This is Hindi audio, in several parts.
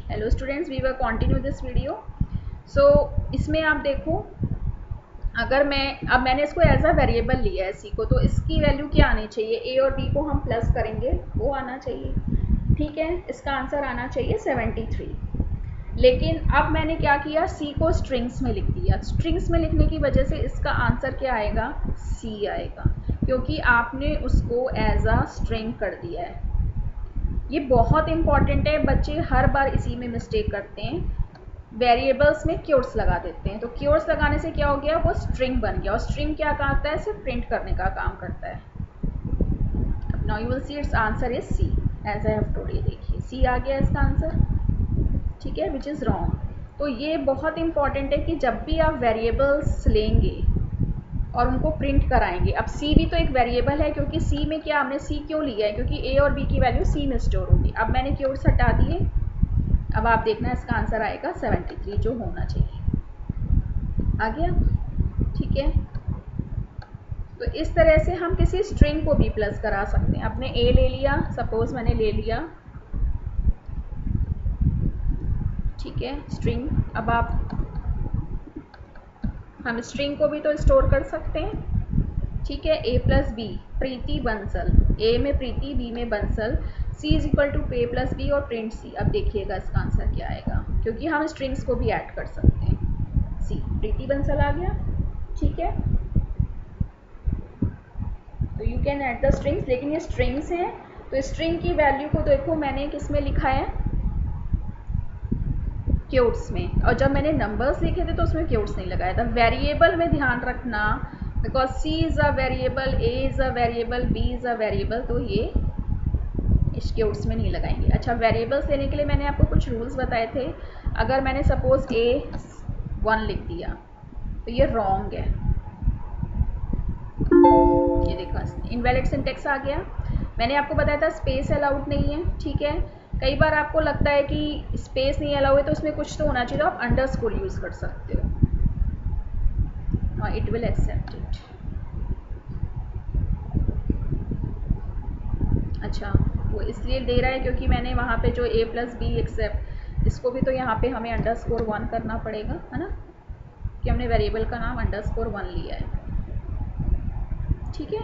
Hello students, we will continue this video. So इसमें आप देखो, अगर मैंने इसको एज अ वेरिएबल लिया है सी को, तो इसकी वैल्यू क्या आनी चाहिए? ए और बी को हम प्लस करेंगे, वो आना चाहिए। ठीक है, इसका आंसर आना चाहिए 73। लेकिन अब मैंने क्या किया, सी को स्ट्रिंग्स में लिख दिया। स्ट्रिंग्स में लिखने की वजह से इसका आंसर क्या आएगा? सी आएगा, क्योंकि आपने उसको एज अ स्ट्रिंग कर दिया है। ये बहुत इंपॉर्टेंट है, बच्चे हर बार इसी में मिस्टेक करते हैं, वेरिएबल्स में क्योर्स लगा देते हैं। तो क्योर्स लगाने से क्या हो गया, वो स्ट्रिंग बन गया। और स्ट्रिंग क्या करता है? सिर्फ प्रिंट करने का काम करता है। अब now you will see it's answer is C, as I have told. ये देखिए सी आ गया इसका आंसर, ठीक है, विच इज़ रॉन्ग। तो ये बहुत इंपॉर्टेंट है कि जब भी आप वेरिएबल्स लेंगे और उनको प्रिंट कराएंगे। अब सी भी तो एक वेरिएबल है, क्योंकि सी में क्या, हमने सी क्यों लिया है? क्योंकि ए और बी की वैल्यू सी में स्टोर होगी। अब मैंने क्योर्स हटा दिए, अब आप देखना इसका आंसर आएगा 73, जो होना चाहिए। आ गया, ठीक है। तो इस तरह से हम किसी स्ट्रिंग को भी प्लस करा सकते हैं। आपने ए ले लिया, सपोज मैंने ले लिया, ठीक है, स्ट्रिंग। अब हम स्ट्रिंग को भी तो स्टोर कर सकते हैं, ठीक है। A plus B, Preeti Bansal, A में प्रीति, बी में Bansal, C is equal to A plus B और प्रिंट सी। अब देखिएगा इसका आंसर क्या आएगा, क्योंकि हम स्ट्रिंग्स को भी ऐड कर सकते हैं। सी, प्रीति बंसल आ गया, ठीक है। तो you can add the strings, लेकिन ये स्ट्रिंग्स हैं, तो स्ट्रिंग की वैल्यू को देखो मैंने किस में लिखा है? क्योट्स में। और जब मैंने नंबर्स लिखे थे तो उसमें क्योट्स नहीं लगाया था। वेरिएबल में ध्यान रखना, because C is a variable, A is a variable, B is a variable, तो ये इस क्योट्स में नहीं लगाएंगे। अच्छा, वेरिएबल्स लेने के लिए मैंने आपको कुछ रूल्स बताए थे। अगर मैंने सपोज A1 लिख दिया तो ये रॉन्ग है। ये देखो इनवैलिड सिंटेक्स आ गया। मैंने आपको बताया था स्पेस अलाउड नहीं है, ठीक है। कई बार आपको लगता है कि स्पेस नहीं अलाउ है, तो उसमें कुछ तो होना चाहिए, तो आप अंडरस्कोर यूज़ कर सकते हो और इट विल एक्सेप्ट इट। अच्छा, वो इसलिए दे रहा है क्योंकि मैंने वहाँ पे जो ए प्लस बी एक्सेप्ट, इसको भी तो यहाँ पे हमें _1 करना पड़ेगा, है ना, कि हमने वेरिएबल का नाम _1 लिया है, ठीक है।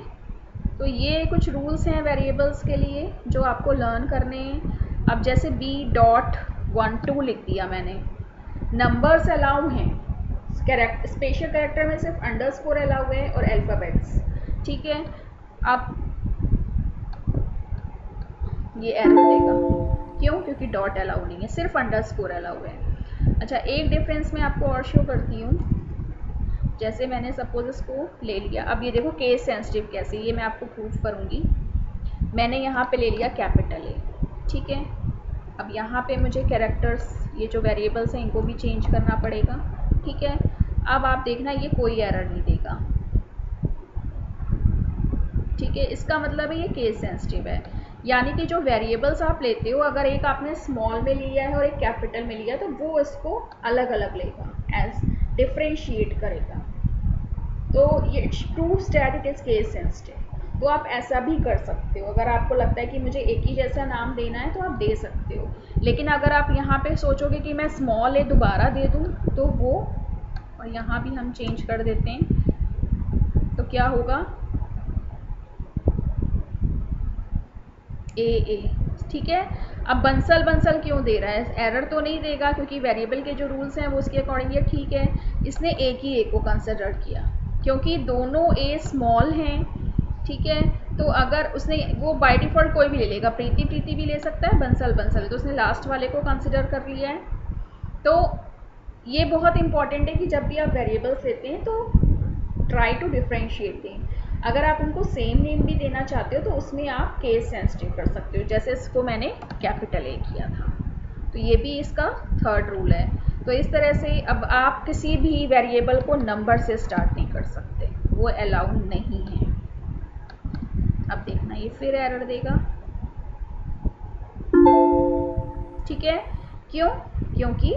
तो ये कुछ रूल्स हैं वेरिएबल्स के लिए जो आपको लर्न करने हैं। अब जैसे B.12 लिख दिया मैंने, नंबर्स अलाउ हैं, स्पेशल कैरेक्टर में सिर्फ अंडरस्कोर अलाउ है और अल्फ़ाबेट्स, ठीक है। अब ये एरर देगा, क्यों? क्योंकि डॉट अलाउ नहीं है, सिर्फ अंडरस्कोर अलाउ है। अच्छा, एक डिफरेंस मैं आपको और शो करती हूँ। जैसे मैंने सपोज इसको ले लिया, अब ये देखो केस सेंसिटिव कैसे, ये मैं आपको प्रूफ करूँगी। मैंने यहाँ पे ले लिया कैपिटल ए, ठीक है। अब यहाँ पे मुझे कैरेक्टर्स, ये जो वेरिएबल्स हैं इनको भी चेंज करना पड़ेगा, ठीक है। अब आप देखना ये कोई एरर नहीं देगा, ठीक है। इसका मतलब है ये केस सेंसिटिव है, यानी कि जो वेरिएबल्स आप लेते हो, अगर एक आपने स्मॉल में लिया है और एक कैपिटल में लिया है, तो वो इसको अलग अलग लेगा, एज डिफ्रेंशिएट करेगा। तो ये proves that it is case sensitive. तो आप ऐसा भी कर सकते हो, अगर आपको लगता है कि मुझे एक ही जैसा नाम देना है तो आप दे सकते हो। लेकिन अगर आप यहाँ पे सोचोगे कि मैं स्मॉल ए दोबारा दे दूँ, तो वो, और यहाँ भी हम चेंज कर देते हैं, तो क्या होगा? ए, ठीक है। अब बंसल बंसल क्यों दे रहा है? एरर तो नहीं देगा, क्योंकि वेरिएबल के जो रूल्स हैं वो उसके अकॉर्डिंग ये ठीक है। इसने एक ही ए को कंसिडर किया, क्योंकि दोनों ए स्मॉल हैं, ठीक है। तो अगर उसने, वो बाय डिफ़ॉल्ट कोई भी ले लेगा, प्रीति प्रीति भी ले सकता है, बंसल बंसल, तो उसने लास्ट वाले को कंसिडर कर लिया है। तो ये बहुत इंपॉर्टेंट है कि जब भी आप वेरिएबल्स लेते हैं तो ट्राई टू डिफ्रेंशिएट दें। अगर आप उनको सेम नेम भी देना चाहते हो तो उसमें आप केस सेंसिटिव कर सकते हो, जैसे इसको मैंने कैपिटल ए किया था, तो ये भी इसका थर्ड रूल है। तो इस तरह से अब आप किसी भी वेरिएबल को नंबर से स्टार्ट नहीं कर सकते, वो अलाउ नहीं है। अब देखना ये फिर एरर देगा, ठीक है। क्यों? क्योंकि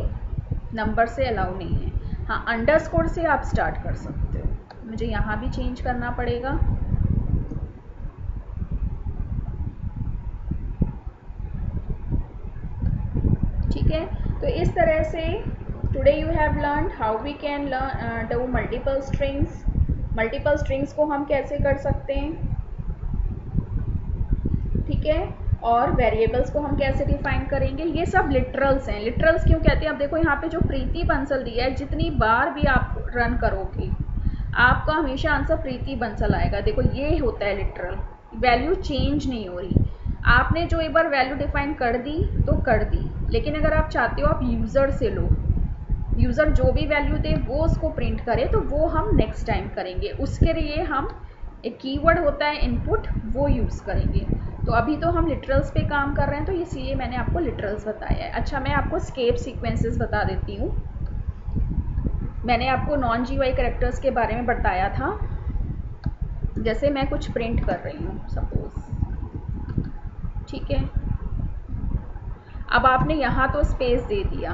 नंबर से अलाउ नहीं है। हाँ, अंडरस्कोर से आप स्टार्ट कर सकते हो। मुझे यहाँ भी चेंज करना पड़ेगा, ठीक है, तो इस तरह से today you have learn how we can do multiple strings. Multiple strings को हम कैसे कर सकते हैं, ठीक है, और वेरिएबल्स को हम कैसे डिफाइन करेंगे। ये सब लिटरल्स हैं। लिटरल्स क्यों कहते हैं, अब देखो यहाँ पे जो प्रीति बंसल दिया है, जितनी बार भी आप रन करोगे आपका हमेशा आंसर प्रीति बंसल आएगा। देखो ये होता है लिटरल, वैल्यू चेंज नहीं हो रही। आपने जो एक बार वैल्यू डिफाइन कर दी तो कर दी, लेकिन अगर आप चाहते हो आप यूज़र से लो, यूज़र जो भी वैल्यू दे वो उसको प्रिंट करे, तो वो हम नेक्स्ट टाइम करेंगे। उसके लिए हम एक कीवर्ड होता है इनपुट, वो यूज़ करेंगे। तो अभी तो हम लिटरल्स पे काम कर रहे हैं, तो इसलिए मैंने आपको लिटरल्स बताया है। अच्छा, मैं आपको स्केप सीक्वेंसेस बता देती हूँ। मैंने आपको नॉन जीयूआई कैरेक्टर्स के बारे में बताया था। जैसे मैं कुछ प्रिंट कर रही हूँ सपोज, ठीक है, अब आपने यहाँ तो स्पेस दे दिया,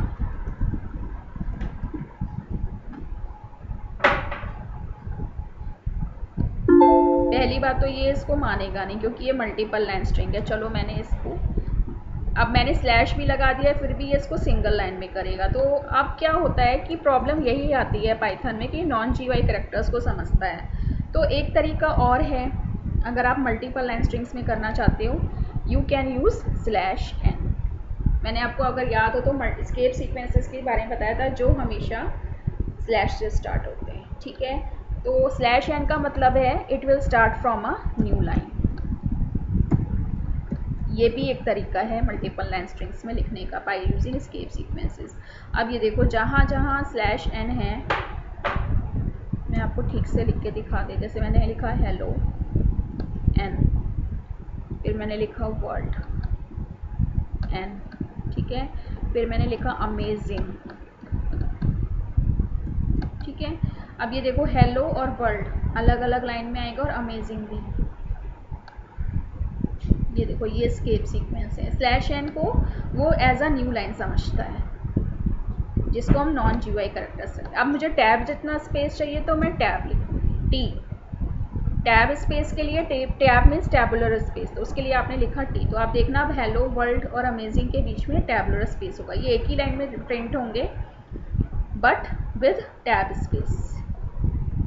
पहली बात तो ये इसको मानेगा नहीं क्योंकि ये मल्टीपल लाइन स्ट्रिंग है। चलो मैंने इसको, अब मैंने स्लैश भी लगा दिया, फिर भी ये इसको सिंगल लाइन में करेगा। तो अब क्या होता है कि प्रॉब्लम यही आती है पाइथन में कि नॉन जीयूआई कैरेक्टर्स को समझता है। तो एक तरीका और है, अगर आप मल्टीपल लाइन स्ट्रिंग्स में करना चाहते हो, यू कैन यूज़ /n। मैंने आपको अगर याद हो तो स्केप सीक्वेंसेस के बारे में बताया था जो हमेशा स्लैश से स्टार्ट होते हैं, ठीक है। तो /n का मतलब है it will start from a new line. ये भी एक तरीका है मल्टीपल लाइन स्ट्रिंग्स में लिखने का बाय यूजिंग स्केप सीक्वेंसेस। अब ये देखो जहाँ जहाँ /n है, मैं आपको ठीक से लिख के दिखा दे। जैसे मैंने लिखा हेलो n, फिर मैंने लिखा वर्ल्ड n, ठीक है, फिर मैंने लिखा अमेजिंग, ठीक है। अब ये देखो हेलो और वर्ल्ड अलग अलग लाइन में आएगा और अमेजिंग भी। ये देखो ये स्केप सीक्वेंस है। /n को वो एज अ न्यू लाइन समझता है, जिसको हम नॉन जीयूआई कैरेक्टर्स से। अब मुझे टैब जितना स्पेस चाहिए तो मैं टैब लिखूँ, टी, टैब स्पेस के लिए टैब मीन्स टैबुलर स्पेस, तो उसके लिए आपने लिखा टी। तो आप देखना अब हेलो वर्ल्ड और अमेजिंग के बीच में टैबुलर स्पेस होगा। ये एक ही लाइन में प्रिंट होंगे बट विद टैब स्पेस,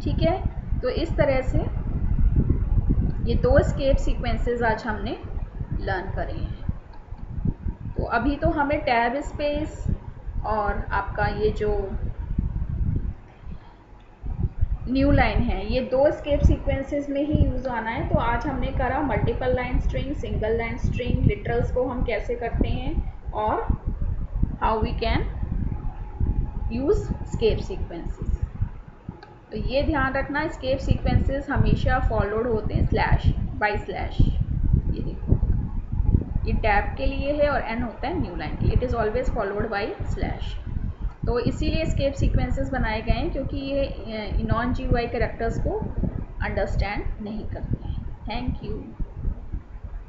ठीक है। तो इस तरह से ये दो स्केप सीक्वेंसेस आज हमने लर्न करे हैं। तो अभी तो हमें टैब स्पेस और आपका ये जो न्यू लाइन है, ये दो स्केप सीक्वेंसेस में ही यूज़ आना है। तो आज हमने करा multiple line string, single line string, literals को हम कैसे करते हैं और how we can use escape sequences. तो ये ध्यान रखना, स्केप सीक्वेंसेस हमेशा फॉलोड होते हैं // ये देखो ये टैब के लिए है और n होता है न्यू लाइन के लिए। It is always followed //। तो इसीलिए स्केप सीक्वेंसेस बनाए गए हैं क्योंकि ये नॉन जीयूआई कैरेक्टर्स को अंडरस्टैंड नहीं करते हैं। Thank you.